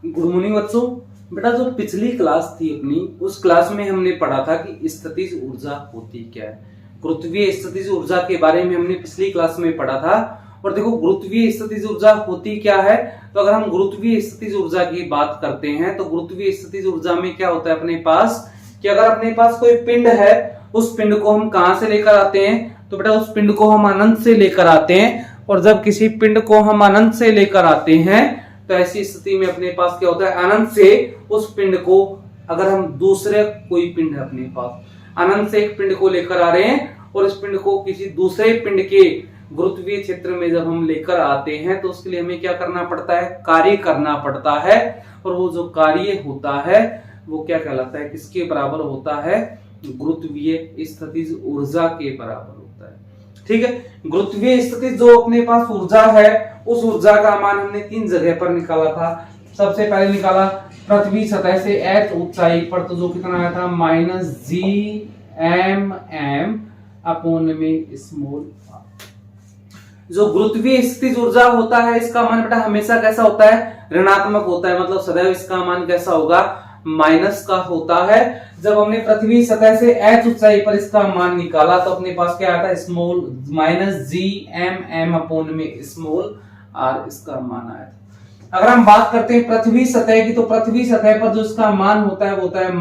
Good morning बच्चों। बेटा जो पिछली क्लास थी अपनी, उस क्लास में हमने पढ़ा था कि स्थितिज ऊर्जा होती क्या है। गुरुत्वीय स्थितिज ऊर्जा के बारे में हमने पिछली क्लास में पढ़ा था। और देखो गुरुत्वीय स्थितिज ऊर्जा होती क्या है। तो अगर हम गुरुत्वीय स्थितिज ऊर्जा की बात करते हैं तो गुरुत्वीय स्थितिज ऊर्जा में क्या होता है अपने पास, कि अगर अपने पास कोई पिंड है, उस पिंड को हम कहां से लेकर आते हैं, तो बेटा उस पिंड को हम अनंत से लेकर आते हैं। और जब किसी पिंड को हम अनंत से लेकर आते हैं तो ऐसी स्थिति में अपने पास क्या होता है, अनंत से उस पिंड को, अगर हम दूसरे कोई पिंड है अपने पास, अनंत से एक पिंड को लेकर आ रहे हैं और इस पिंड को किसी दूसरे पिंड के गुरुत्वीय क्षेत्र में जब हम लेकर आते हैं तो उसके लिए हमें क्या करना पड़ता है, कार्य करना पड़ता है। और वो जो कार्य होता है वो क्या कहलाता है, किसके बराबर होता है, गुरुत्वीय स्थितिज ऊर्जा के बराबर होता है। ठीक है, गुरुत्वीय स्थितिज जो अपने पास ऊर्जा है, उस ऊर्जा का मान हमने 3 जगह पर निकाला था। सबसे पहले निकाला पृथ्वी सतह से h ऊंचाई पर, तो जो कितना आया था -Gmm अपॉन में स्मॉल r। जो गुरुत्वीय स्थितिज ऊर्जा होता है इसका मान बेटा हमेशा कैसा होता है, ऋणात्मक होता है। मतलब सदैव इसका मान कैसा होगा, माइनस का होता है। जब हमने पृथ्वी सतह से h ऊंचाई पर इसका मान निकाला तो अपने पास क्या आता है, स्मॉल -Gmm अपॉन में स्मॉल r इसका मान आया था। अगर हम बात करते हैं पृथ्वी सतह की, तो पृथ्वी सतह पर जो इसका मान होता है वो होता है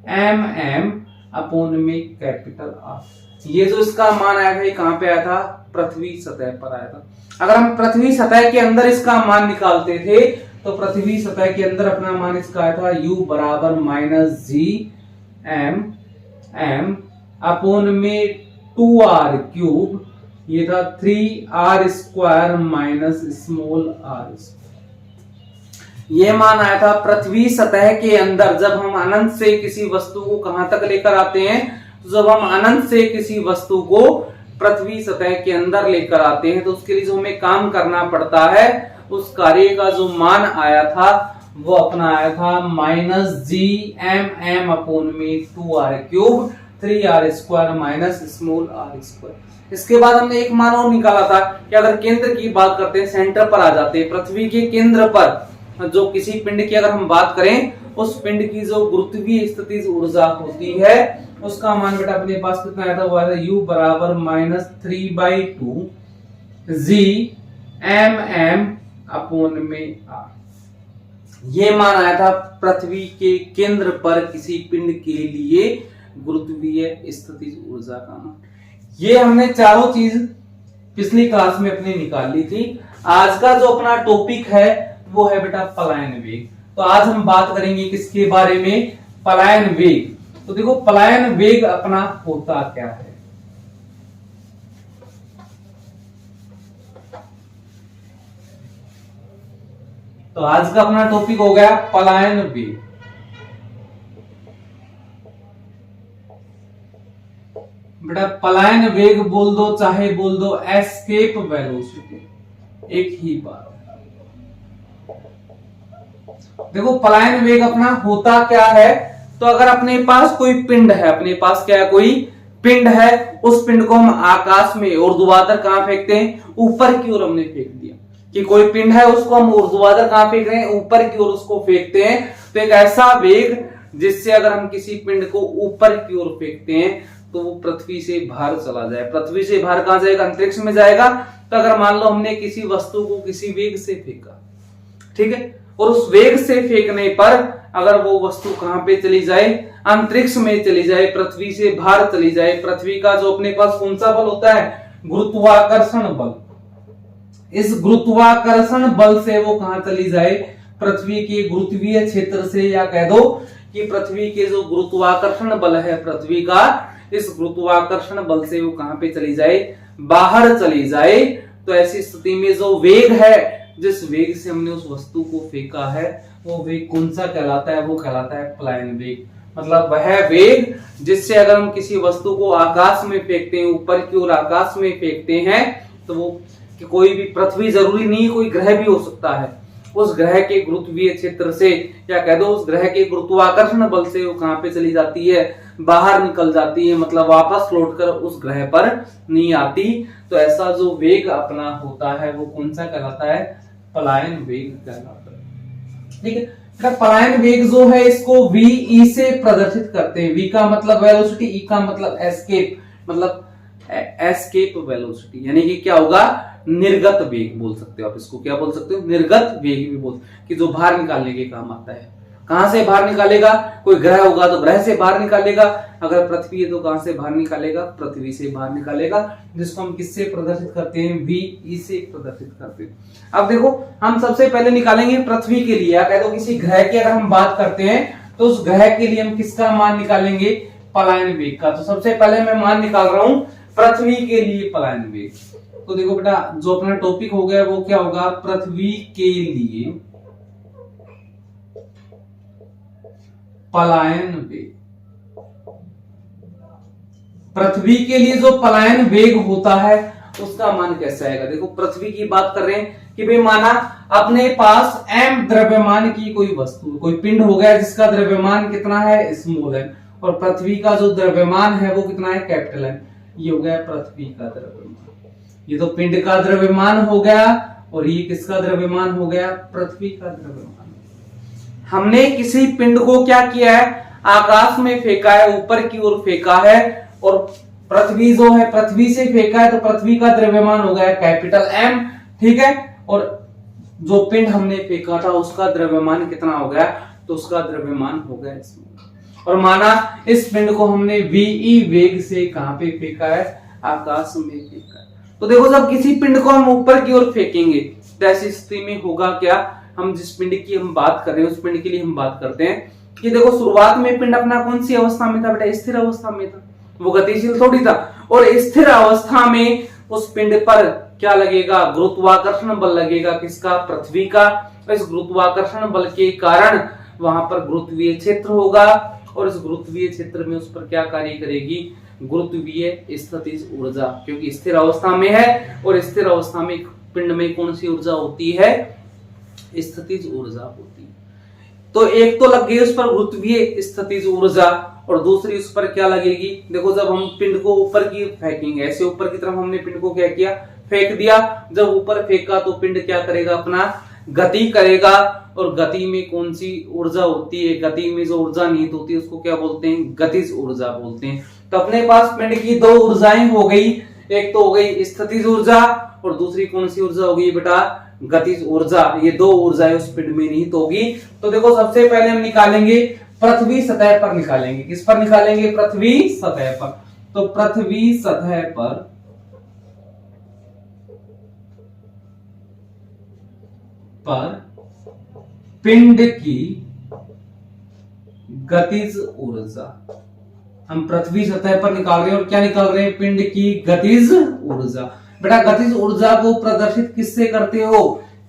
-Gmm अपॉन में कैपिटल R। ये जो इसका मान आया था ये कहां पे आया था, पृथ्वी सतह पर आया था। अगर हम पृथ्वी सतह के अंदर इसका मान निकालते थे तो पृथ्वी सतह के अंदर अपना मान इसका आया था U बराबर -Gmm अपॉन में 2r क्यूब, ये था 3r square minus small r। ये मान आया था पृथ्वी सतह के अंदर। जब हम अनंत से किसी वस्तु को कहां तक लेकर आते हैं, तो जब हम अनंत से किसी वस्तु को पृथ्वी सतह के अंदर लेकर आते हैं तो उसके लिए जो हमें काम करना पड़ता है, उस कार्य का जो मान आया था वो अपना आया था -Gmm अपॉन में 2r cube 3r square minus small r square. इसके बाद हमने एक मान और निकाला था कि अगर केंद्र की बात करते हैं, सेंटर पर आ जाते हैं, पृथ्वी के केंद्र पर जो किसी पिंड की अगर हम बात करें, उस पिंड की जो गुरुत्वीय स्थितिज ऊर्जा होती है उसका मान बेटा अपने पास कितना आया था, वो आया था U बराबर -3/2 Gmm अपॉन में r। ये मान आया था पृथ्वी के केंद्र पर किसी पिंड के लिए गुरुत्वीय स्थितिज ऊर्जा का मान। ये हमने चारों चीज पिछली क्लास में अपनी निकाल ली थी। आज का जो अपना टॉपिक है वो है बेटा पलायन वेग। तो आज हम बात करेंगे किसके बारे में, पलायन वेग। तो देखो पलायन वेग अपना होता क्या है। तो आज का अपना टॉपिक हो गया पलायन वेग। बेटा पलायन वेग बोल दो चाहे बोल दो एस्केप वेलोसिटी, एक ही बात। देखो पलायन वेग अपना होता क्या है, तो अगर अपने पास कोई पिंड है, अपने पास क्या है, कोई पिंड है, उस पिंड को हम आकाश में ऊर्ध्वाधर कहां फेंकते हैं, ऊपर की ओर हमने फेंक दिया। कि कोई पिंड है उसको हम ऊर्ध्वाधर कहां फेंक रहे हैं, ऊपर की ओर उसको फेंकते हैं। तो एक ऐसा वेग जिससे अगर हम किसी पिंड को ऊपर की ओर फेंकते हैं तो वो पृथ्वी से बाहर चला जाए। पृथ्वी से बाहर कहां जाएगा, अंतरिक्ष में जाएगा। तो अगर मान लो हमने किसी वस्तु को किसी वेग से फेंका, ठीक है, और उस वेग से फेंकने पर अगर वो वस्तु कहां पे चली जाए, अंतरिक्ष में चली जाए, पृथ्वी से बाहर चली जाए, पृथ्वी का जो अपने पास कौन सा बल होता है, गुरुत्वाकर्षण बल, इस गुरुत्वाकर्षण बल से वो कहां चली जाए, पृथ्वी के गुरुत्वीय क्षेत्र से, या कह दो कि पृथ्वी के जो गुरुत्वाकर्षण बल है पृथ्वी का, इस गुरुत्वाकर्षण बल से वो कहां पे चली जाए, बाहर चली जाए। तो ऐसी स्थिति में जो वेग है, जिस वेग से हमने उस वस्तु को फेंका है, वो वेग कौन सा कहलाता है, वो कहलाता है पलायन वेग। मतलब वह वेग जिससे अगर हम किसी वस्तु को आकाश में फेंकते हैं, ऊपर की ओर आकाश में फेंकते हैं, तो वो कि कोई भी, पृथ्वी जरूरी नहीं, कोई ग्रह भी हो सकता है, उस ग्रह के गुरुत्वीय क्षेत्र से, या कह दो उस ग्रह के गुरुत्वाकर्षण बल से वो कहां पे चली जाती है, बाहर निकल जाती है। मतलब वापस लौटकर उस ग्रह पर नहीं आती। तो ऐसा जो वेग अपना होता है वो कौन सा कहलाता है, पलायन वेग कहलाता है। ठीक है। पलायन वेग जो है इसको वी से प्रदर्शित करते हैं। वी का मतलब वेलोसिटी, ई का मतलब एस्केप, मतलब एस्केप वेलोसिटी, यानी कि क्या होगा, निर्गत वेग बोल सकते हो आप इसको। क्या बोल सकते हो, निर्गत वेग भी बोल, कि जो बाहर निकालने के काम आता है। कहां से बाहर निकालेगा, कोई ग्रह होगा तो ग्रह से बाहर निकालेगा, अगर पृथ्वी है तो कहां से बाहर निकालेगा, पृथ्वी से बाहर निकालेगा, जिसको हम किससे प्रदर्शित करते हैं, वी से प्रदर्शित करते हैं। अब देखो हम सबसे पहले निकालेंगे पृथ्वी के लिए, या कह दो किसी ग्रह की अगर हम बात करते हैं तो उस ग्रह के लिए हम किसका मान निकालेंगे, पलायन वेग का। तो सबसे पहले मैं मान निकाल रहा हूं पृथ्वी के लिए पलायन वेग। तो देखो बेटा जो अपना टॉपिक हो गया वो क्या होगा, पृथ्वी के लिए पलायन वेग। पृथ्वी के लिए जो पलायन वेग होता है उसका मान कैसे आएगा। देखो पृथ्वी की बात कर रहे हैं कि भाई माना अपने पास m द्रव्यमान की कोई वस्तु, कोई पिंड हो गया जिसका द्रव्यमान कितना है, स्मॉल m, और पृथ्वी का जो द्रव्यमान है वो कितना है, कैपिटल M। ये हो गया पृथ्वी का द्रव्यमान, ये तो पिंड का द्रव्यमान हो गया, और ये किसका द्रव्यमान हो गया, पृथ्वी का द्रव्यमान। हमने किसी पिंड को क्या किया है, आकाश में फेंका है, ऊपर की ओर फेंका है, और पृथ्वी जो है पृथ्वी से फेंका है, तो पृथ्वी का द्रव्यमान हो गया कैपिटल M, ठीक है। और जो पिंड हमने फेंका था उसका द्रव्यमान कितना हो गया, तो उसका द्रव्यमान हो गया इसमें। और माना इस पिंड को हमने वी वेग से कहां पे फेंका है, आकाश में फेंका है। तो देखो जब किसी पिंड को हम ऊपर की ओर फेंकेंगे तो ऐसी स्थिति में होगा क्या, हम जिस पिंड की हम बात कर रहे हैं उस पिंड के लिए हम बात करते हैं कि देखो शुरुआत में पिंड अपना कौन सी अवस्था में था बेटा, स्थिर अवस्था में था, वो गतिशील थोड़ी था। और स्थिर अवस्था में उस पिंड पर क्या लगेगा, गुरुत्वाकर्षण बल लगेगा, किसका, पृथ्वी का। इस गुरुत्वाकर्षण बल के कारण वहां पर गुरुत्वीय क्षेत्र होगा, और इस गुरुत्वीय क्षेत्र में उस पर क्या कार्य करेगी, गुरुत्वीय स्थितिज ऊर्जा, क्योंकि स्थिर अवस्था में है, और स्थिर अवस्था में पिंड में कौन सी ऊर्जा होती है, स्थितिज ऊर्जा होती है। तो एक तो लग गई उस पर गुरुत्वीय स्थितिज ऊर्जा, और दूसरी उस पर क्या लगेगी, देखो जब हम पिंड को ऊपर की फेंकेंगे, ऐसे ऊपर की तरफ हमने पिंड को क्या किया, फेंक दिया। जब ऊपर फेंका तो पिंड क्या करेगा, अपना गति करेगा, और गति में कौन सी ऊर्जा होती है, गति में जो ऊर्जा निहित होती है उसको क्या बोलते हैं, गतिज ऊर्जा बोलते हैं। तो अपने पास पिंड की दो ऊर्जाएं हो गई, एक तो हो गई स्थितिज ऊर्जा, और दूसरी कौन सी ऊर्जा होगी बेटा, गतिज ऊर्जा। ये दो ऊर्जाएं उस पिंड में निहित होगी। तो देखो सबसे पहले हम निकालेंगे पृथ्वी सतह पर निकालेंगे, किस पर निकालेंगे, पृथ्वी सतह पर। तो पृथ्वी सतह पर पिंड की गतिज ऊर्जा, हम पृथ्वी सतह पर निकाल रहे हैं, और क्या निकाल रहे हैं, पिंड की गतिज ऊर्जा। बेटा गतिज ऊर्जा को प्रदर्शित किससे करते हो,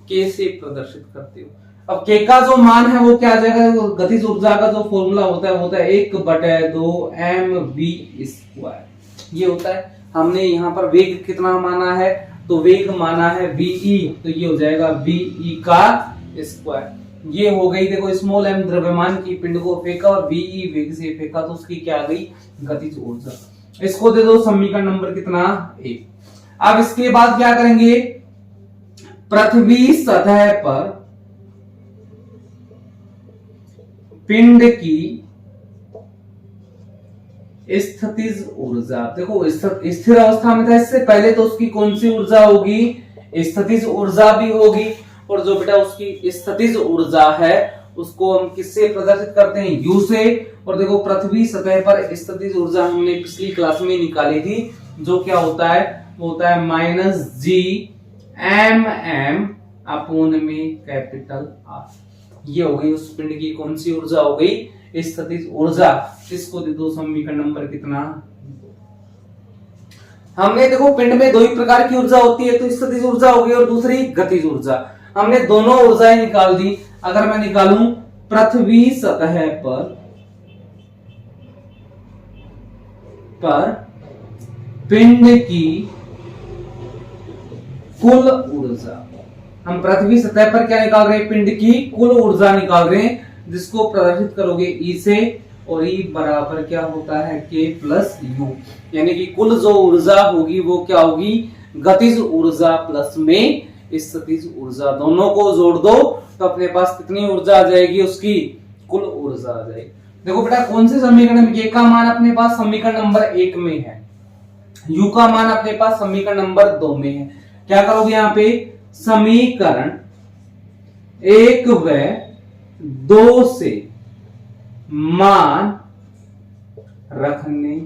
के से प्रदर्शित करते हो। अब के का जो मान है वो क्या आ जाएगा, गतिज ऊर्जा का जो फॉर्मूला होता है 1/2 mv², ये होता है। हमने यहाँ पर वेग कितना माना है, तो वेग माना है ve, तो ये हो जाएगा ve का स्क्वायर। ये हो गई देखो स्मॉल m द्रव्यमान की पिंड को फेंका और ve वेग से फेंका, तो उसकी क्या आ गई, गतिज ऊर्जा। इसको दे दो समीकरण नंबर कितना, 1। अब इसके बाद क्या करेंगे, पृथ्वी सतह पर पिंड की स्थितिज ऊर्जा। देखो स्थिर अवस्था में था इससे पहले, तो उसकी कौन सी ऊर्जा होगी, स्थितिज ऊर्जा भी होगी। और जो बेटा उसकी स्थितिज ऊर्जा है उसको हम किससे प्रदर्शित करते हैं, U से। और देखो पृथ्वी सतह पर स्थितिज ऊर्जा हमने पिछली क्लास में निकाली थी, जो क्या होता है, वो होता है -Gmm/R। ये हो गई उस पिंड की कौन सी ऊर्जा हो गई, स्थितिज ऊर्जा। इसको दे दो समीकरण नंबर कितना। हमने देखो पिंड में दो ही प्रकार की ऊर्जा होती है, तो स्थितिज ऊर्जा हो गई और दूसरी गतिज ऊर्जा। हमने दोनों ऊर्जाएं निकाल दी। अगर मैं निकालूं पृथ्वी सतह पर पिंड की कुल ऊर्जा, हम पृथ्वी सतह पर क्या निकाल रहे हैं, पिंड की कुल ऊर्जा निकाल रहे हैं, जिसको प्रदर्शित करोगे E से, और E बराबर क्या होता है, K+U, यानी कि कुल जो ऊर्जा होगी वो क्या होगी, गतिज ऊर्जा प्लस में स्थितिज ऊर्जा। दोनों को जोड़ दो तो अपने पास कितनी ऊर्जा आ जाएगी, उसकी कुल ऊर्जा आ जाएगी। देखो बेटा कौन से समीकरण में, ये का मान अपने पास समीकरण नंबर 1 में है, यू का मान अपने पास समीकरण नंबर 2 में है। क्या करोगे यहाँ पे, समीकरण 1 व 2 से मान रखने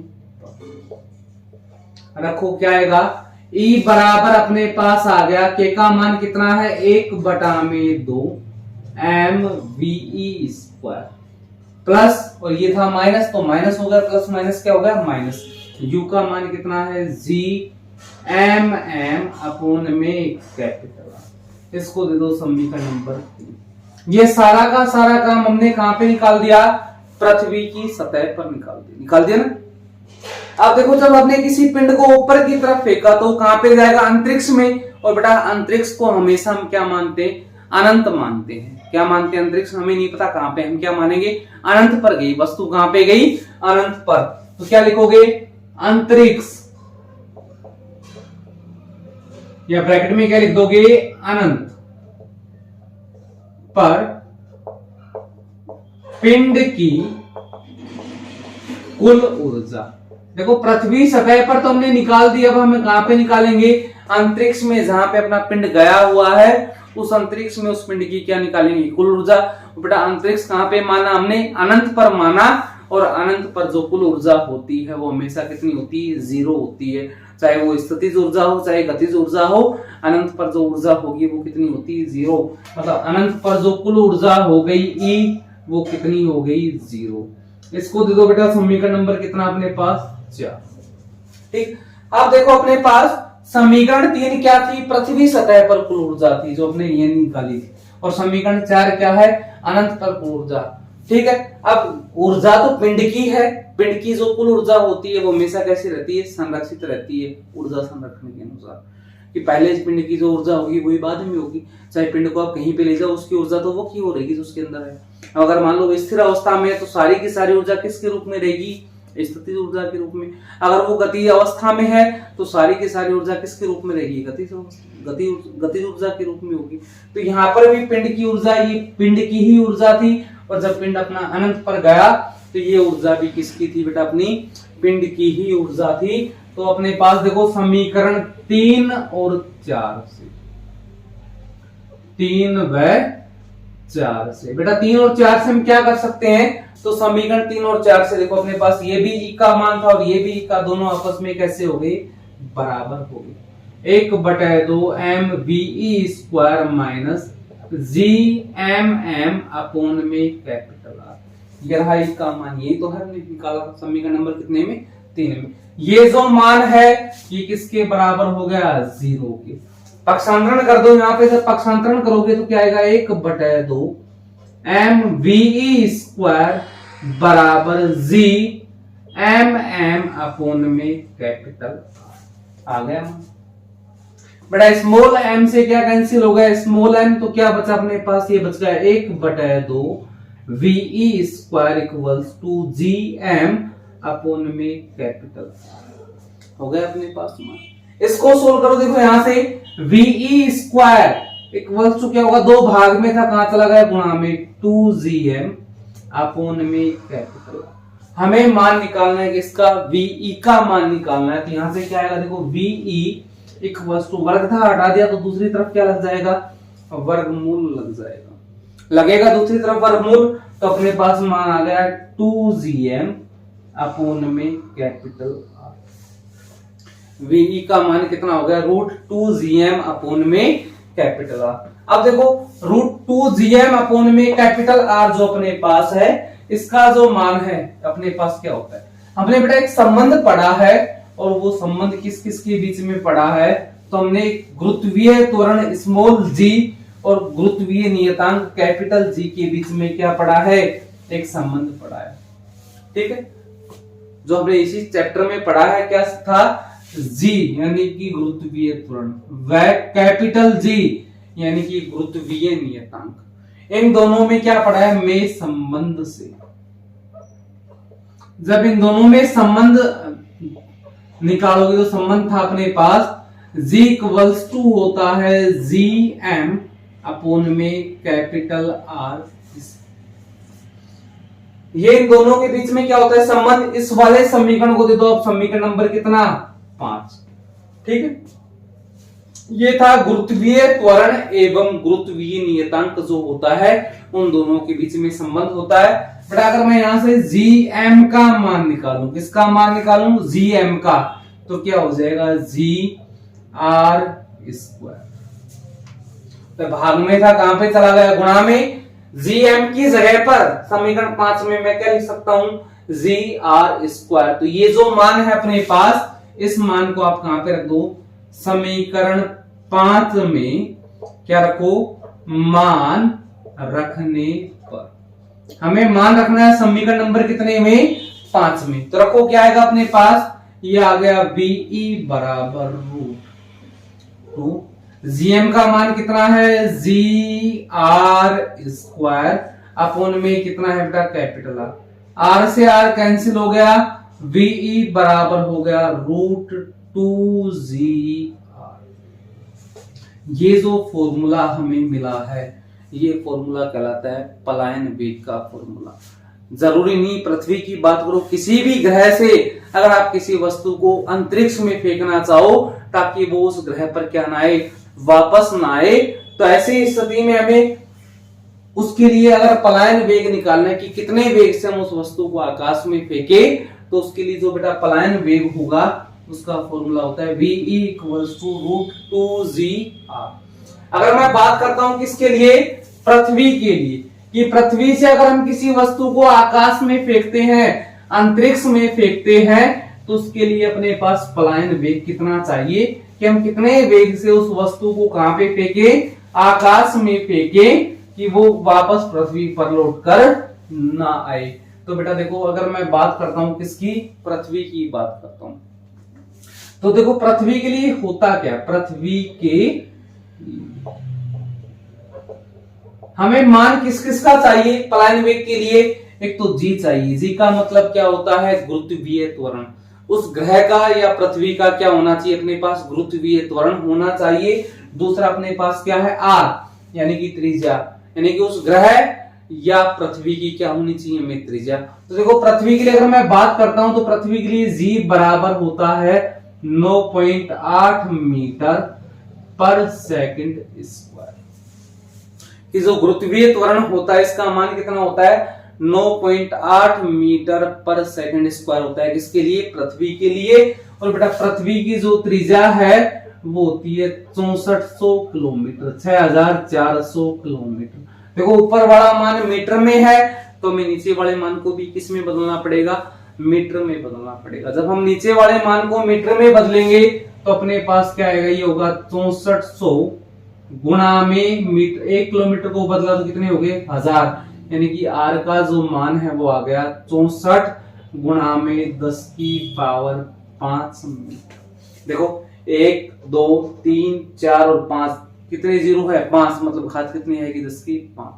रखो, क्या आएगा, ई बराबर अपने पास आ गया, के का मान कितना है 1/2 mve स्क्वायर प्लस, और ये था माइनस, तो माइनस हो गया, प्लस माइनस क्या हो गया माइनस। यू का मान कितना है जी एम एम अपॉन में कैपिटल, इसको दे दो समीकरण नंबर 3। ये सारा का सारा काम हमने कहां पे निकाल दिया, पृथ्वी की सतह पर निकाल दिया ना। अब देखो जब आपने किसी पिंड को ऊपर की तरफ फेंका तो कहां पे जाएगा, अंतरिक्ष में। और बेटा अंतरिक्ष को हमेशा हम क्या मानते हैं, अनंत मानते हैं। क्या मानते हैं, अंतरिक्ष हमें नहीं पता कहां पे, हम क्या मानेंगे, अनंत पर गई वस्तु, कहां पे गई, अनंत पर। तो क्या लिखोगे, अंतरिक्ष, या ब्रैकेट में क्या लिख दोगे, अनंत पर पिंड की कुल ऊर्जा। देखो पृथ्वी सतह पर तो हमने निकाल दिया, अब हमें कहां पे निकालेंगे, अंतरिक्ष में, जहां पे अपना पिंड गया हुआ है उस अंतरिक्ष में उस पिंड की क्या निकालेंगे, कुल ऊर्जा। बेटा अंतरिक्ष कहां पे माना हमने, अनंत पर माना, और अनंत पर जो कुल ऊर्जा होती है वो हमेशा कितनी होती है, 0 होती है। चाहे वो स्थितिज ऊर्जा हो चाहे गतिज ऊर्जा हो, अनंत पर जो ऊर्जा होगी वो कितनी होती है, 0। मतलब अनंत पर जो कुल ऊर्जा हो गई ई, वो कितनी हो गई, 0। इसको दे दो बेटा समीकरण नंबर कितना अपने पास, 4। ठीक, अब देखो अपने पास समीकरण 3 क्या थी, पृथ्वी सतह पर कुल ऊर्जा थी जो अपने ये निकाली थी, और समीकरण 4 क्या है, अनंत पर कुल ऊर्जा। ठीक है, अब ऊर्जा तो पिंड की है, पिंड की जो कुल ऊर्जा होती है वो हमेशा कैसी रहती है, संरक्षित रहती है ऊर्जा संरक्षण के अनुसार, कि पहले इस पिंड की जो ऊर्जा होगी वही बाद में होगी। चाहे पिंड को आप कहीं पे ले जाओ उसकी ऊर्जा तो वो की हो रहेगी जो उसके अंदर है। अगर मान लो स्थिर अवस्था में है तो सारी की सारी ऊर्जा किसके रूप में रहेगी, स्थितिज ऊर्जा के रूप में। अगर वो गति अवस्था में है तो सारी की सारी ऊर्जा किसके रूप में रहेगी, गतिज ऊर्जा के रूप में होगी। तो यहाँ पर भी पिंड की ऊर्जा ये पिंड की ही ऊर्जा थी, और जब पिंड अपना अनंत पर गया तो ये ऊर्जा भी किसकी थी बेटा, अपनी पिंड की ही ऊर्जा थी। तो अपने पास देखो समीकरण 3 और 4 से, 3 व 4 से, बेटा 3 और 4 से हम क्या कर सकते हैं, तो समीकरण 3 और 4 से देखो अपने पास ये भी ई का मान था और ये भी ई का, दोनों आपस में कैसे हो गए, बराबर हो गए। 1/2 mve square minus G M M upon में कैपिटल आर, ये रहा इसका मान, यही तो है हमने निकाला समीकरण नंबर कितने में, 3 में। ये जो मान है ये किसके बराबर हो गया, 0 के। पक्षांतरण कर दो, यहाँ पे जब पक्षांतरण करोगे तो क्या आएगा, 1/2 mve स्क्वायर बराबर जी एम एम अपॉन में कैपिटल आ गया। बेटा स्मॉल m से क्या कैंसिल हो गया, स्मॉल m, तो क्या बचा अपने पास, ये बच गया 1/2 ve square equals to G M upon में कैपिटल हो गया अपने पास मान। इसको सोल्व करो, देखो यहां से ve स्क्वायर इक्वल्स टू क्या होगा, 2 भाग में था, कहां चला गया, गुणा में 2gm अपॉन में कैपिटल। हमें मान निकालना है किसका, ve का मान निकालना है। तो यहां से क्या आएगा, देखो ve इक्वल्स टू, वर्ग था हटा दिया तो दूसरी तरफ क्या लग जाएगा, वर्गमूल लग जाएगा, लगेगा दूसरी तरफ वर्गमूल, तो अपने पास मान आ गया 2gm अपॉन में कैपिटल आर। वी का मान कितना हो गया, √2gm अपॉन में कैपिटल आर। अब देखो √2gm अपॉन में कैपिटल आर जो अपने पास है, इसका जो मान है अपने पास क्या होता है, हमने बेटा एक संबंध पढ़ा है, और वो संबंध किस किस के बीच में पढ़ा है, तो हमने गुरुत्वीय त्वरण स्मॉल जी और गुरुत्वीय नियतांक कैपिटल जी के बीच में क्या पढ़ा है, एक संबंध पढ़ा है। ठीक है, जो हमने इसी चैप्टर में पढ़ा है, क्या था, जी यानी कि गुरुत्वीय त्वरण, व कैपिटल जी यानी कि गुरुत्वीय नियतांक। इन दोनों में क्या पढ़ा है, में संबंध से। जब इन दोनों में संबंध निकालोगे तो संबंध था अपने पास G इक्वल्स टू होता है GM अपोन में कैपिटल R। ये इन दोनों के बीच में क्या होता है संबंध, इस वाले समीकरण को दे दो अब समीकरण नंबर कितना 5। ठीक है, ये था गुरुत्वीय त्वरण एवं गुरुत्वीय नियतांक जो होता है उन दोनों के बीच में संबंध होता है। बट अगर मैं यहां से GM का मान निकालूं, किसका मान निकालूं GM का, तो क्या हो जाएगा GR स्क्वायर। तो भाग में था कहां पे चला गया गुणा में, GM की जगह पर समीकरण 5 में मैं क्या लिख सकता हूं GR स्क्वायर। तो ये जो मान है अपने पास, इस मान को आप कहां पे रख दो समीकरण 5 में क्या रखो, मान रखने पर। हमें मान रखना है समीकरण नंबर कितने में 5 में, तो रखो क्या आएगा अपने पास, ये आ गया BE बराबर √2। GM का मान कितना है GR स्क्वायर अपोन में कितना है बेटा कैपिटल R से R कैंसिल हो गया, VE बराबर हो गया √2GR। ये जो फॉर्मूला हमें मिला है ये फॉर्मूला कहलाता है पलायन वेग का फॉर्मूला। जरूरी नहीं पृथ्वी की बात करो, किसी भी ग्रह से अगर आप किसी वस्तु को अंतरिक्ष में फेंकना चाहो ताकि वो उस ग्रह पर क्या ना आए, वापस ना आए, तो ऐसी स्थिति में हमें उसके लिए अगर पलायन वेग निकालना है कि कितने वेग से हम उस वस्तु को आकाश में फेंके, तो उसके लिए जो बेटा पलायन वेग होगा उसका फॉर्मूला होता है VE इक्वल्स टू √2GR। अगर मैं बात करता हूं किसके लिए, पृथ्वी के लिए, कि पृथ्वी से अगर हम किसी वस्तु को आकाश में फेंकते हैं, अंतरिक्ष में फेंकते हैं, तो उसके लिए अपने पास पलायन वेग कितना चाहिए कि हम कितने वेग से उस वस्तु को कहां पे फेंके, आकाश में फेंके कि वो वापस पृथ्वी पर लौट कर ना आए। तो बेटा देखो अगर मैं बात करता हूं किसकी, पृथ्वी की बात करता हूं, तो देखो पृथ्वी के लिए होता क्या, पृथ्वी के हमें मान किस किस का चाहिए पलायन वेग के लिए, एक तो G चाहिए। G का मतलब क्या होता है गुरुत्वीय त्वरण। उस ग्रह का या पृथ्वी का क्या होना चाहिए अपने पास, गुरुत्वीय त्वरण होना चाहिए। दूसरा अपने पास क्या है R यानी कि त्रिज्या, यानी कि उस ग्रह या पृथ्वी की क्या होनी चाहिए हमें त्रिज्या। तो देखो पृथ्वी के लिए अगर मैं बात करता हूं तो पृथ्वी के लिए G बराबर होता है 9.8 मीटर पर सेकंड स्क्वायर। कि जो गुरुत्वीय त्वरण होता है इसका मान कितना होता है 9.8 मीटर पर सेकंड स्क्वायर होता है, किसके लिए, पृथ्वी के लिए। और बेटा पृथ्वी की जो त्रिज्या है वो होती है 6400 किलोमीटर, 6400 किलोमीटर। देखो ऊपर वाला मान मीटर में है तो हमें नीचे वाले मान को भी किस में बदलना पड़ेगा, मीटर में बदलना पड़ेगा। जब हम नीचे वाले मान को मीटर में बदलेंगे तो अपने पास क्या आएगा, ये होगा 6400 गुणा में मीटर, 1 किलोमीटर को बदला तो कितने हो गए 1000, यानी कि R का जो मान है वो आ गया 64 गुणा में 10 की पावर 5 मीटर। देखो 1 2 3 4 और 5 कितने जीरो है 5, मतलब घात कितनी आएगी 10 की 5।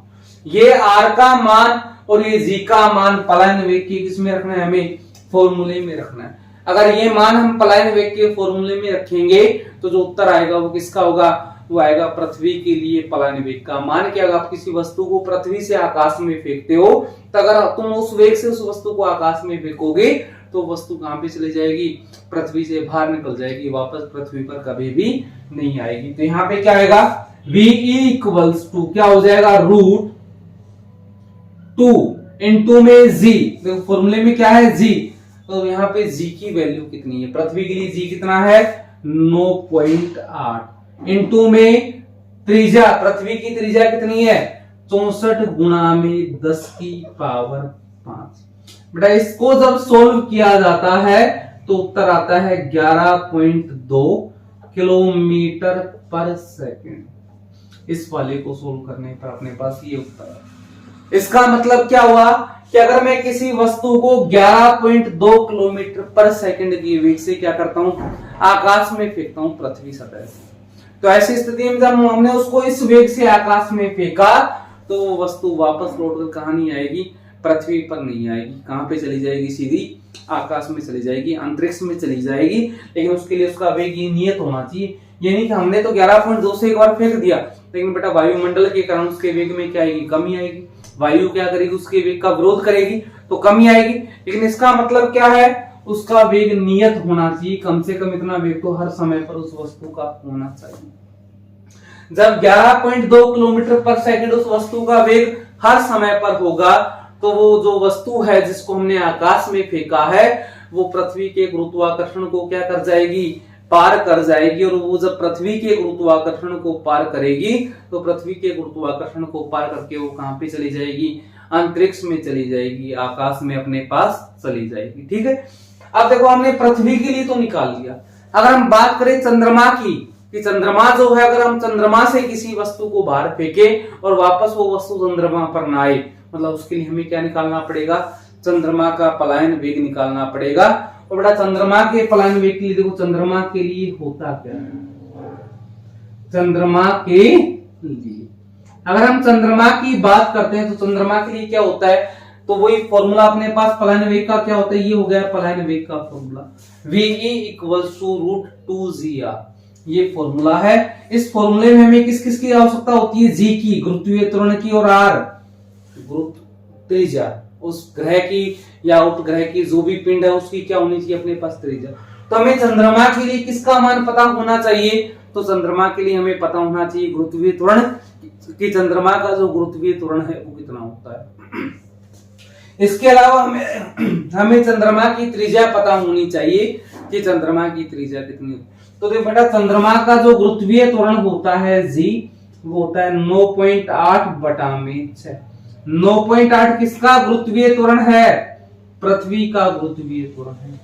ये R का मान और ये G का मान पलायन वेग की किसमें रखना है, हमें फॉर्मूले में रखना है। अगर ये मान हम पलायन वेग के फॉर्मूले में रखेंगे तो जो उत्तर आएगा वो किसका होगा, वो आएगा पृथ्वी के लिए पलायन वेग का मान। कि अगर आप किसी वस्तु को पृथ्वी से आकाश में फेंकते हो तो अगर तुम उस वेग से उस वस्तु को आकाश में फेंकोगे तो वस्तु कहां पे चली जाएगी, पृथ्वी से बाहर निकल जाएगी, वापस पृथ्वी पर कभी भी नहीं आएगी। तो यहाँ पे क्या आएगा VE इक्वल्स टू क्या हो जाएगा √2 इनटू में G, देखो फॉर्मूले में क्या है G, तो यहाँ पे G की वैल्यू कितनी है, पृथ्वी के लिए G कितना है 9.8 इनटू में त्रिज्या, पृथ्वी की त्रिज्या कितनी है 64 गुणा में 10 की पावर 5। बेटा इसको जब सोल्व किया जाता है तो उत्तर आता है 11.2 किलोमीटर पर सेकंड। इस वाले को सोल्व करने पर अपने पास ये उत्तर है। इसका मतलब क्या हुआ कि अगर मैं किसी वस्तु को 11.2 किलोमीटर पर सेकंड की वेग से क्या करता हूं, आकाश में फेंकता हूं पृथ्वी सतह से, तो ऐसी स्थिति में जब हमने उसको इस वेग से आकाश में फेंका तो वो वस्तु वापस लौटकर कहां नहीं आएगी, पृथ्वी पर नहीं आएगी। कहां पे चली जाएगी, सीधी आकाश में चली जाएगी, अंतरिक्ष में चली जाएगी। लेकिन उसके लिए उसका वेग ये नियत होना चाहिए ये नहीं कि हमने तो 11.2 से एक बार फेंक दिया, लेकिन बेटा वायुमंडल के कारण उसके वेग में क्या आएगी, कमी आएगी। वायु क्या करेगी, उसके वेग का विरोध करेगी तो कमी आएगी। लेकिन इसका मतलब क्या है, उसका वेग नियत होना चाहिए, कम से कम इतना वेग तो हर समय पर उस वस्तु का होना चाहिए। जब 11.2 किलोमीटर पर सेकंड उस वस्तु का वेग हर समय पर होगा तो वो जो वस्तु है जिसको हमने आकाश में फेंका है वो पृथ्वी के गुरुत्वाकर्षण को क्या कर जाएगी, पार कर जाएगी। और वो जब पृथ्वी के गुरुत्वाकर्षण को पार करेगी तो पृथ्वी के गुरुत्वाकर्षण को पार करके वो कहां पे चली जाएगी, अंतरिक्ष में चली जाएगी, आकाश में अपने पास चली जाएगी। ठीक है, अब देखो हमने पृथ्वी के लिए तो निकाल लिया। अगर हम बात करें चंद्रमा की, कि चंद्रमा जो है, अगर हम चंद्रमा से किसी वस्तु को बाहर फेंके और वापस वो वस्तु चंद्रमा पर ना आए, मतलब उसके लिए हमें क्या निकालना पड़ेगा, चंद्रमा का पलायन वेग निकालना पड़ेगा। और बेटा चंद्रमा के पलायन वेग के लिए देखो, चंद्रमा के लिए होता क्या है, चंद्रमा के लिए अगर हम चंद्रमा की बात करते हैं तो चंद्रमा के लिए क्या होता है, तो वही फॉर्मूला अपने पास पलायन वेग का क्या होता है, ये हो गया पलायन वेग का फॉर्मूला, VE = √2gr, ये फॉर्मूला है। इस फॉर्मूले में हमें किस किस की आवश्यकता होती है, जी की, गुरुत्वीय त्वरण की, और आर गुरुत्व त्रिज्या, उस ग्रह की या उपग्रह की जो भी पिंड है उसकी क्या होनी चाहिए अपने पास, त्रिज्या। तो हमें चंद्रमा के लिए किसका मान पता होना चाहिए, तो चंद्रमा के लिए हमें पता होना चाहिए गुरुत्वीय त्वरण, कि चंद्रमा का जो गुरुत्वीय त्वरण है वो कितना होता है। इसके अलावा हमें चंद्रमा की त्रिज्या पता होनी चाहिए कि चंद्रमा की त्रिज्या कितनी होती है। तो देखो बेटा चंद्रमा का जो गुरुत्वीय त्वरण होता है जी, वो होता है 9.8/6। 9.8 किसका गुरुत्वीय त्वरण है, पृथ्वी का गुरुत्वीय त्वरण है,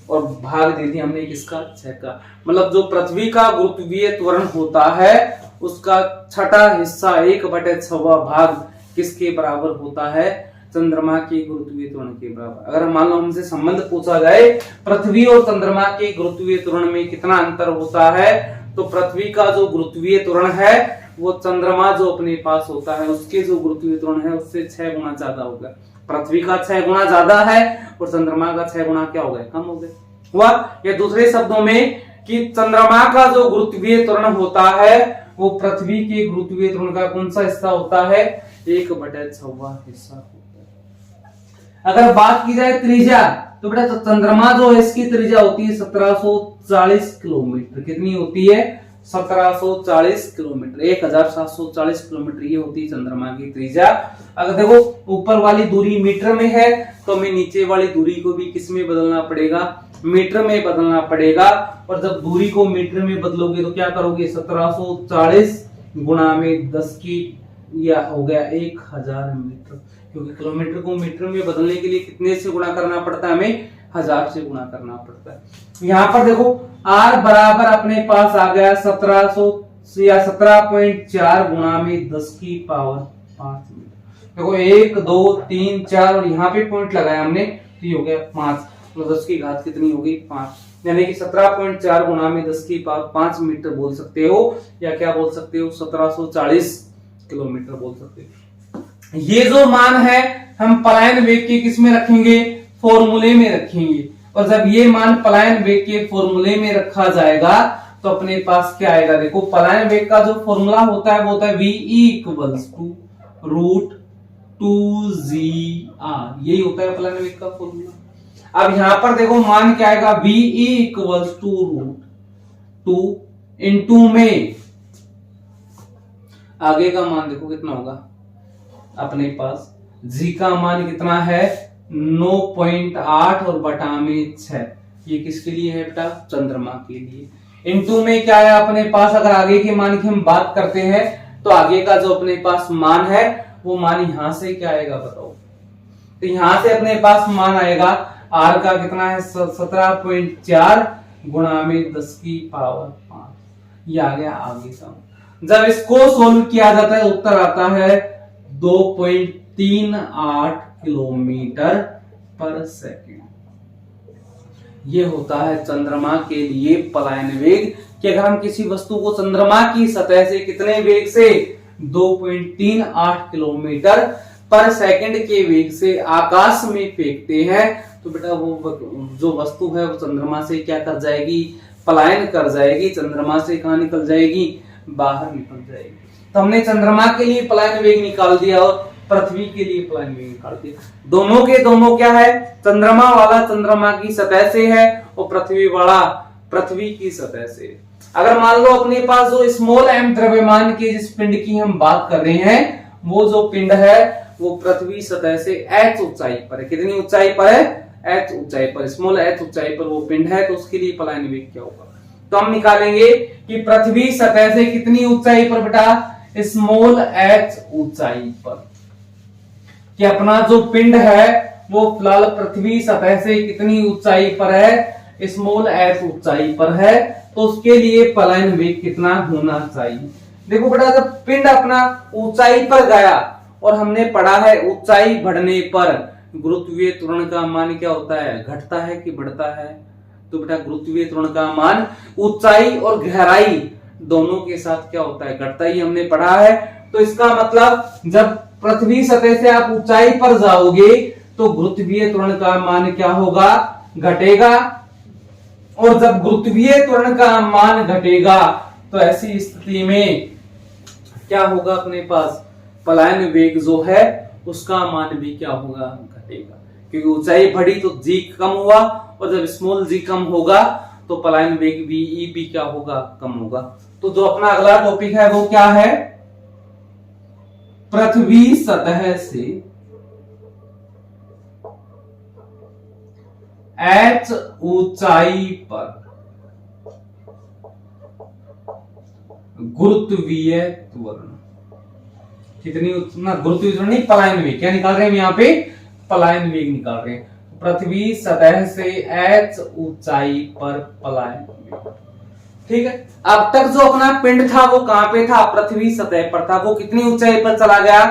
और भाग दे दी हमने किसका, 6 का। मतलब जो पृथ्वी का गुरुत्वीय त्वरण होता है उसका छठा हिस्सा 1/6 भाग किसके बराबर होता है, चंद्रमा के गुरुत्वीय त्वरण के बराबर। अगर मान लो हमसे संबंध पूछा जाए पृथ्वी और चंद्रमा के गुरुत्वीय त्वरण में कितना अंतर होता है, तो पृथ्वी का जो गुरुत्वीय त्वरण है वो चंद्रमा जो अपने पास होता है उसके जो गुरुत्वीय त्वरण है उससे 6 गुना ज्यादा होगा। पृथ्वी का 6 गुना ज्यादा है और चंद्रमा का 6 गुना क्या हो गया, कम हो गया हुआ। या दूसरे शब्दों में कि चंद्रमा का जो गुरुत्वीय त्वरण होता है वो पृथ्वी के गुरुत्वीय त्वरण का कौन सा हिस्सा होता है, 1/6 हिस्सा होता है। अगर बात की जाए त्रिज्या, तो बेटा चंद्रमा जो है इसकी त्रिज्या होती है 1740 किलोमीटर। कितनी होती है, 1740 किलोमीटर, 1740 किलोमीटर ये होती है चंद्रमा की त्रिज्या। अगर देखो ऊपर वाली दूरी मीटर में है तो हमें नीचे वाली दूरी को भी किस में बदलना पड़ेगा, मीटर में बदलना पड़ेगा। और जब दूरी को मीटर में बदलोगे तो क्या करोगे, 1740 गुणा में 10 की या हो गया 1000 मीटर, क्योंकि किलोमीटर को मीटर में बदलने के लिए कितने से गुणा करना पड़ता है, हमें 1000 से गुणा करना पड़ता है। यहाँ पर देखो R बराबर अपने पास आ गया 1700 या 17.4 गुणा में 10 की पावर 5 मीटर। देखो 1 2 3 4 और यहाँ पे पॉइंट लगाया हमने तो ये हो गया 5, तो 10 की घात कितनी होगी 5, यानी कि 17.4 गुणा में 10 की पावर 5 मीटर बोल सकते हो, या क्या बोल सकते हो 1740 किलोमीटर बोल सकते हो। ये जो मान है हम पलायन वेग के किस में रखेंगे, फॉर्मूले में रखेंगे। और जब ये मान पलायन वेग के फॉर्मूले में रखा जाएगा तो अपने पास क्या आएगा, देखो पलायन वेग का जो फॉर्मूला होता है वो होता है VE = √2gr, यही होता है पलायन वेग का फॉर्मूला। अब यहां पर देखो मान क्या आएगा, VE = √2 इंटू में आगे का मान देखो कितना होगा अपने पास, जी का मान कितना है 9.8 और बटा में 6, ये किसके लिए है बेटा, चंद्रमा के लिए। इनटू में क्या है अपने पास, अगर आगे के मान की हम बात करते हैं तो आगे का जो अपने पास मान है वो मान यहां से क्या आएगा बताओ, तो यहां से अपने पास मान आएगा R का कितना है 17.4 गुणा में 10 की पावर 5, ये आ गया आगे का। जब इसको सोल्व किया जाता है उत्तर आता है 2.38 किलोमीटर पर सेकंड। ये होता है चंद्रमा के लिए पलायन वेग, कि अगर हम किसी वस्तु को चंद्रमा की सतह से कितने वेग से 2.38 किलोमीटर पर सेकंड के वेग से आकाश में फेंकते हैं तो बेटा वो जो वस्तु है वो चंद्रमा से क्या कर जाएगी, पलायन कर जाएगी, चंद्रमा से कहां निकल जाएगी, बाहर निकल जाएगी। तो हमने चंद्रमा के लिए पलायन वेग निकाल दिया और पृथ्वी के लिए पलायन वेग निकाल दिया। दोनों के दोनों क्या है, चंद्रमा वाला चंद्रमा की सतह से है और पृथ्वी वाला पृथ्वी की सतह से। अगर मान लो अपने पास जो स्मॉल एम द्रव्यमान के जिस पिंड की हम बात कर रहे हैं, वो जो पिंड है वो पृथ्वी सतह से h ऊंचाई पर है। कितनी ऊंचाई पर है, h ऊंचाई पर, स्मॉल h ऊंचाई पर वो पिंड है, तो उसके लिए पलायन वेग क्या होगा। तो हम निकालेंगे कि पृथ्वी सतह से कितनी ऊंचाई पर बेटा, स्मॉल h ऊंचाई पर, कि अपना जो पिंड है वो फिलहाल पृथ्वी सतह से कितनी ऊंचाई पर है, स्मॉल h ऊंचाई पर है, तो उसके लिए पलायन वेग कितना होना चाहिए। देखो बेटा, जब पिंड अपना ऊंचाई पर गया और हमने पढ़ा है ऊंचाई बढ़ने पर गुरुत्वीय त्वरण का मान क्या होता है, घटता है कि बढ़ता है। तो बेटा गुरुत्वीय त्वरण का मान ऊंचाई और गहराई दोनों के साथ क्या होता है, घटता ही हमने पढ़ा है। तो इसका मतलब जब पृथ्वी सतह से आप ऊंचाई पर जाओगे तो गुरुत्वीय त्वरण का मान क्या होगा, घटेगा। और जब गुरुत्वीय त्वरण का मान घटेगा तो ऐसी स्थिति में क्या होगा, अपने पास पलायन वेग जो है उसका मान भी क्या होगा, घटेगा। क्योंकि ऊंचाई बढ़ी तो जी कम हुआ, और जब स्मॉल जी कम होगा तो पलायन वेग भी ई भी क्या होगा, कम होगा। तो जो अपना अगला टॉपिक है वो क्या है, पृथ्वी सतह से h ऊंचाई पर गुरुत्वीय त्वरण, कितनी ना गुरुत्वीय त्वरण नहीं, पलायन वेग क्या निकाल रहे हैं हम यहाँ पे, पलायन वेग निकाल रहे हैं। पृथ्वी सतह से h ऊंचाई पर पलायन वेग, ठीक है। अब तक जो अपना पिंड था वो कहां पे था, पृथ्वी सतह पर था, वो कितनी ऊंचाई पर चला गया,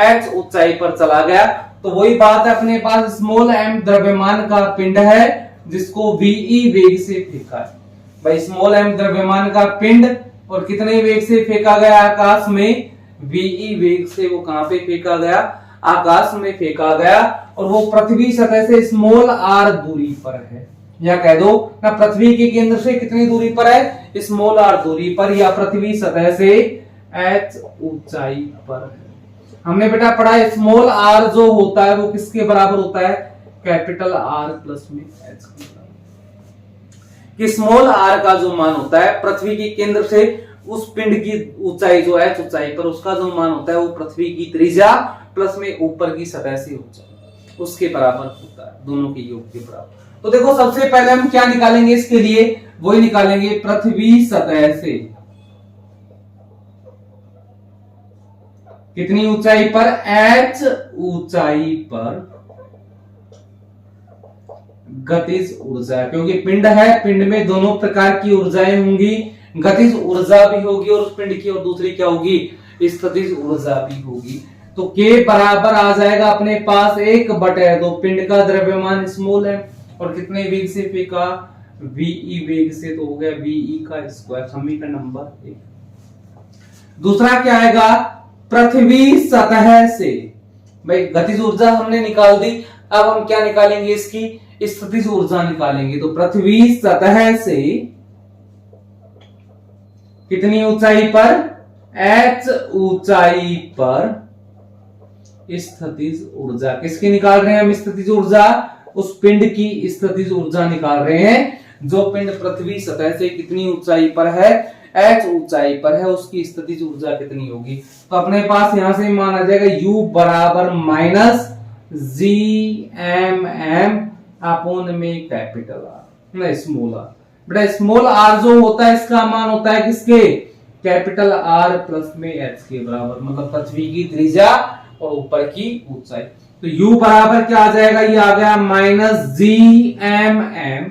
h ऊंचाई पर चला गया। तो वही बात है, अपने पास स्मॉल m द्रव्यमान का पिंड है जिसको ve वेग से फेंका है। भाई स्मॉल m द्रव्यमान का पिंड और कितने वेग से फेंका गया, आकाश में, ve वेग से वो कहां पे फेंका गया, आकाश में फेंका गया। और वो पृथ्वी सतह से स्मॉल r दूरी पर है, या कह दो ना पृथ्वी के केंद्र से कितनी दूरी पर है, स्मॉल r दूरी पर, या पृथ्वी सतह से h ऊंचाई पर है। हमने बेटा पढ़ा स्मॉल r जो होता है वो किसके बराबर होता है, कैपिटल R प्लस में h के बराबर। कि स्मॉल r का जो मान होता है पृथ्वी के केंद्र से उस पिंड की ऊंचाई जो h ऊंचाई पर, उसका जो मान होता है वो पृथ्वी की त्रिज्या प्लस में ऊपर की सतह से ऊंचाई, उसके बराबर होता है, दोनों के योग के बराबर। तो देखो सबसे पहले हम क्या निकालेंगे इसके लिए, वही निकालेंगे पृथ्वी सतह से कितनी ऊंचाई पर, h ऊंचाई पर गतिज ऊर्जा, क्योंकि पिंड है, पिंड में दोनों प्रकार की ऊर्जाएं होंगी, गतिज ऊर्जा भी होगी और उस पिंड की, और दूसरी क्या होगी, स्थितिज ऊर्जा भी होगी। तो के बराबर आ जाएगा अपने पास 1/2, पिंड का द्रव्यमान स्मॉल है और कितने वेग से फेंका, ve वेग से, तो हो गया ve का स्क्वायर, समीकरण नंबर 1। दूसरा क्या आएगा, पृथ्वी सतह से, भाई गतिज ऊर्जा हमने निकाल दी, अब हम क्या निकालेंगे, इसकी स्थितिज ऊर्जा निकालेंगे। तो पृथ्वी सतह से कितनी ऊंचाई पर, h ऊंचाई पर स्थितिज ऊर्जा, किसकी निकाल रहे हैं हम स्थितिज ऊर्जा, उस पिंड की स्थितिज ऊर्जा निकाल रहे हैं जो पिंड पृथ्वी सतह से कितनी ऊंचाई पर है, h ऊंचाई पर है, उसकी स्थितिज ऊर्जा कितनी होगी। तो अपने पास यहां से मान आ जाएगा u बराबर माइनस gmm अपोन में कैपिटल R स्मॉल r। बेटा स्मॉल r जो होता है इसका मान होता है किसके, कैपिटल R प्लस में h के बराबर, मतलब पृथ्वी की त्रिज्या और ऊपर की ऊंचाई। तो u बराबर क्या आ जाएगा, ये आ गया माइनस gmm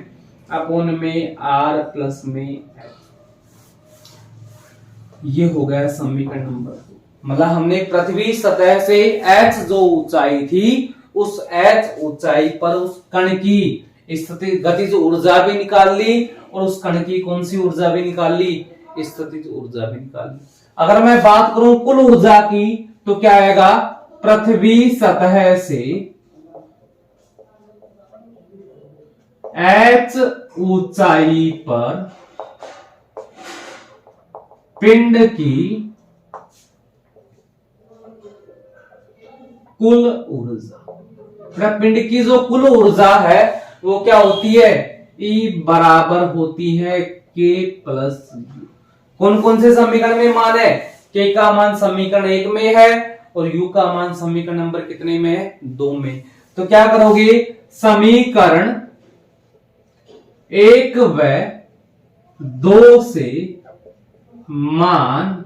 अपोन में r प्लस में h। ये हो गया समीकरण नंबर 2। मतलब हमने पृथ्वी सतह से h जो ऊंचाई थी उस h ऊंचाई पर उस कण की स्थिति गतिज ऊर्जा भी निकाल ली और उस कण की कौन सी ऊर्जा भी निकाल ली, स्थितिज ऊर्जा भी निकाल ली। अगर मैं बात करूं कुल ऊर्जा की तो क्या आएगा, पृथ्वी सतह से h ऊंचाई पर पिंड की कुल ऊर्जा, पिंड की जो कुल ऊर्जा है वो क्या होती है, E बराबर होती है K प्लस U। कौन कौन से समीकरण में मान है, K का मान समीकरण 1 में है और U का मान समीकरण नंबर कितने में है, 2 में। तो क्या करोगे, समीकरण 1 व 2 से मान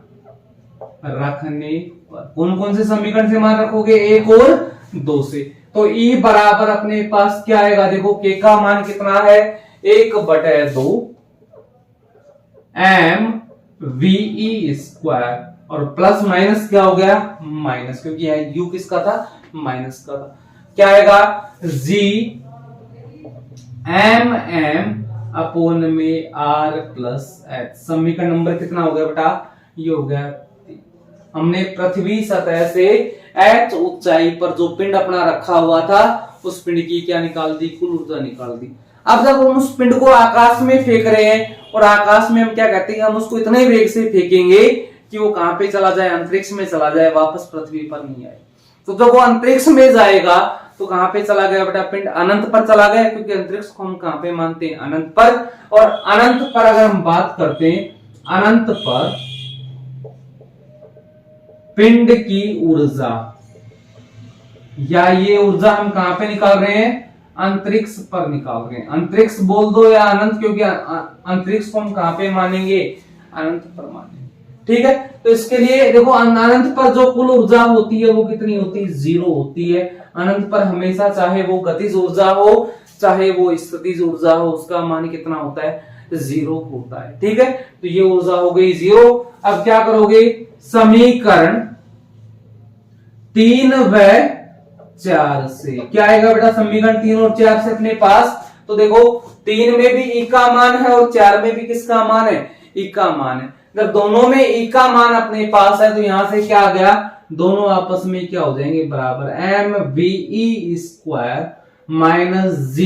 रखने पर, कौन कौन से समीकरण से मान रखोगे, 1 और 2 से। तो E बराबर अपने पास क्या आएगा, देखो K का मान कितना है, 1/2 mVE स्क्वायर और प्लस माइनस क्या हो गया, माइनस, क्योंकि यह U किसका था, माइनस का था। क्या आएगा, G m में R प्लस H। समीकरण नंबर कितना हो गया बेटा, ये हो गया। हमने पृथ्वी सतह से H ऊंचाई पर जो पिंड अपना रखा हुआ था उस पिंड की क्या निकाल दी, कुल ऊर्जा निकाल दी। अब जब हम उस पिंड को आकाश में फेंक रहे हैं और आकाश में हम क्या कहते हैं, हम उसको इतने वेग से फेंकेंगे कि वो कहां पे चला जाए, अंतरिक्ष में चला जाए, वापस पृथ्वी पर नहीं आए। तो जब वो अंतरिक्ष में जाएगा तो कहां पे चला गया बेटा, पिंड अनंत पर चला गया, क्योंकि अंतरिक्ष को हम कहां पे मानते हैं, अनंत पर। और अनंत पर अगर हम बात करते हैं, अनंत पर पिंड की ऊर्जा, या ये ऊर्जा हम कहां पे निकाल रहे हैं, अंतरिक्ष पर निकाल रहे हैं। अंतरिक्ष बोल दो या अनंत, क्योंकि अंतरिक्ष को हम कहां पे मानेंगे, अनंत पर मानेंगे। ठीक है, तो इसके लिए देखो अनंत पर जो कुल ऊर्जा होती है वो कितनी होती है, 0 होती है। अनंत पर हमेशा चाहे वो गतिज ऊर्जा हो चाहे वो स्थितिज ऊर्जा हो, उसका मान कितना होता है, 0 होता है। ठीक है, तो ये ऊर्जा हो गई 0। अब क्या करोगे, समीकरण 3 व 4 से क्या आएगा बेटा, समीकरण 3 और 4 से अपने पास, तो देखो 3 में भी E का मान है और 4 में भी किसका मान है, E का मान है। जब दोनों में E का मान अपने पास है तो यहां से क्या आ गया, दोनों आपस में क्या हो जाएंगे, बराबर, mVE square minus G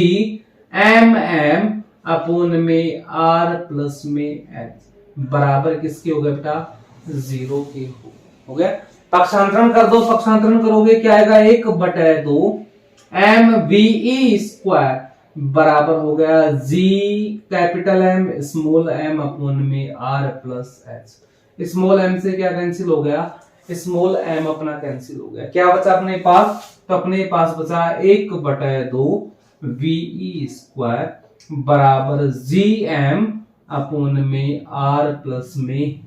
mm में R प्लस में H बराबर किसके हो गए बेटा, 0 के हो गया। पक्षांतरण कर दो, पक्षांतरण करोगे क्या आएगा, 1/2 mVE स्क्वायर बराबर हो गया G capital M small m में R plus H। Small m से क्या कैंसिल हो गया, स्मॉल m अपना कैंसिल हो गया। क्या बचा अपने पास, तो अपने पास बचा 1/2 VE स्क्वायर बराबर Gm में R प्लस में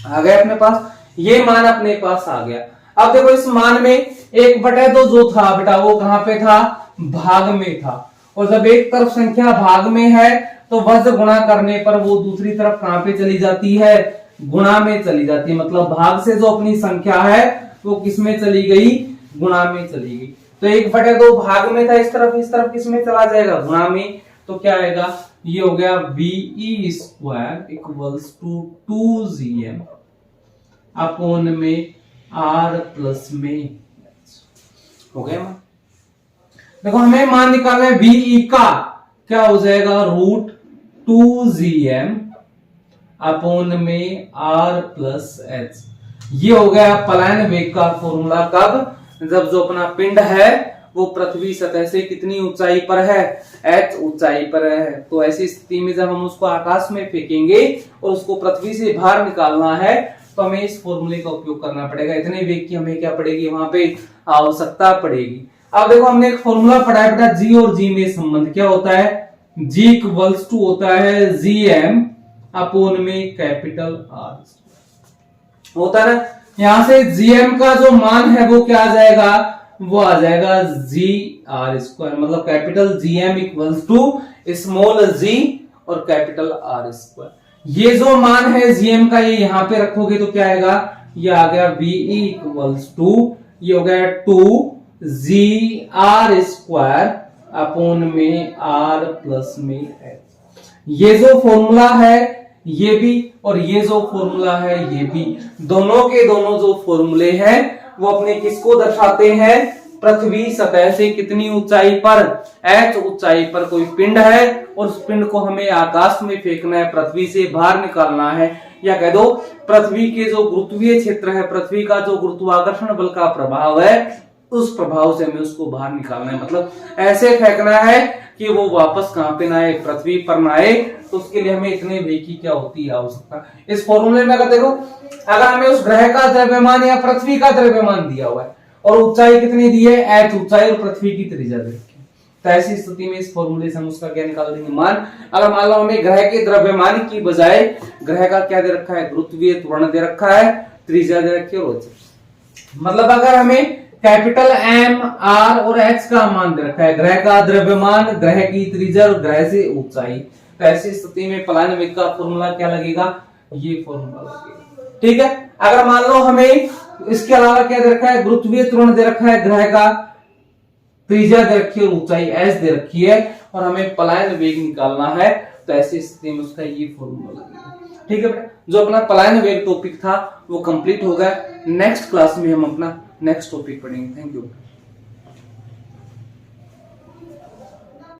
आ गया अपने पास। ये मान अपने पास आ गया। अब देखो इस मान में 1/2 जो था बेटा वो कहां पे था, भाग में था। और जब एक तरफ संख्या भाग में है तो वज्र गुणा करने पर वो दूसरी तरफ कहां पे चली जाती है, गुणा में चली जाती है। मतलब भाग से जो अपनी संख्या है वो किस में चली गई, गुणा में चली गई। तो 1/2 भाग में था, इस तरफ किस में चला जाएगा, गुणा में। तो क्या आएगा, ये हो गया VE square equals to 2Gm में R प्लस में हो गया। देखो हमें मान निकालना है VE का, क्या हो जाएगा, √2Gm में R प्लस H। ये हो गया पलायन वेग का फॉर्मूला। कब, जब जो अपना पिंड है वो पृथ्वी सतह से कितनी ऊंचाई पर है, H ऊंचाई पर है। तो ऐसी स्थिति में जब हम उसको आकाश में फेंकेंगे और उसको पृथ्वी से बाहर निकालना है तो हमें इस फॉर्मूले का उपयोग करना पड़ेगा। इतने वेग की हमें क्या पड़ेगी, वहां पे आवश्यकता पड़ेगी। अब देखो हमने एक फॉर्मूला पढ़ा है बेटा, G और G में संबंध क्या होता है, G इक्वल्स टू होता है Gm में कैपिटल R होता है ना। यहां से Gm का जो मान है वो क्या आ जाएगा, वो आ जाएगा GR स्क्वायर। मतलब capital Gm equals to small g और कैपिटल R स्क्वायर। ये जो मान है Gm का, ये यहां पे रखोगे तो क्या आएगा, ये आ गया VE इक्वल्स टू, ये हो गया 2GR स्क्वायर में R प्लस में H। ये जो फॉर्मूला है ये भी और ये जो फॉर्मूला है ये भी, दोनों के दोनों जो फॉर्मूले हैं वो अपने किसको दर्शाते हैं, पृथ्वी सतह से कितनी ऊंचाई पर, H ऊंचाई पर कोई पिंड है और उस पिंड को हमें आकाश में फेंकना है, पृथ्वी से बाहर निकालना है। या कह दो पृथ्वी के जो गुरुत्वीय क्षेत्र है, पृथ्वी का जो गुरुत्वाकर्षण बल का प्रभाव है, उस प्रभाव से हमें उसको बाहर निकालना है, मतलब ऐसे फेंकना है कि वो वापस कहां पे ना आए, पृथ्वी पर ना आए। तो उसके लिए हमें इतने वेग की क्या होती है आवश्यकता। इस फॉर्मूले में अगर देखो, अगर हमें उस ग्रह का द्रव्यमान या पृथ्वी का द्रव्यमान दिया हुआ है और ऊंचाई कितनी दी है, h ऊंचाई, और पृथ्वी की त्रिज्या दी है, तो ऐसी स्थिति में इस फॉर्मूले से हम उसका क्या निकाल देंगे, मान। अगर मान लो हमें ग्रह के द्रव्यमान की बजाय ग्रह का क्या दे रखा है, गुरुत्वीय त्वरण दे रखा है, त्रिज्या दे रखी है, और मतलब अगर हमें कैपिटल M, R और H का मान दे रखा है, ग्रह का द्रव्यमान, ग्रह की त्रिज्या और ग्रह से ऊंचाई, तो ऐसी स्थिति में पलायन वेग का फॉर्मूला क्या लगेगा, ये फॉर्मूला लगेगा। ठीक है। अगर मान लो हमें इसके अलावा क्या दे रखा है, गुरुत्वीय त्वरण दे रखा है, ग्रह का त्रिज्या दे रखी है, ऊंचाई h दे रखी है, और हमें पलायन वेग निकालना है, तो ऐसी स्थिति में उसका ये फॉर्मूला लगेगा। ठीक है बेटा, जो अपना पलायन वेग टॉपिक था वो कंप्लीट हो गया। नेक्स्ट क्लास में हम अपना नेक्स्ट टॉपिक पढ़ेंगे। Thank you.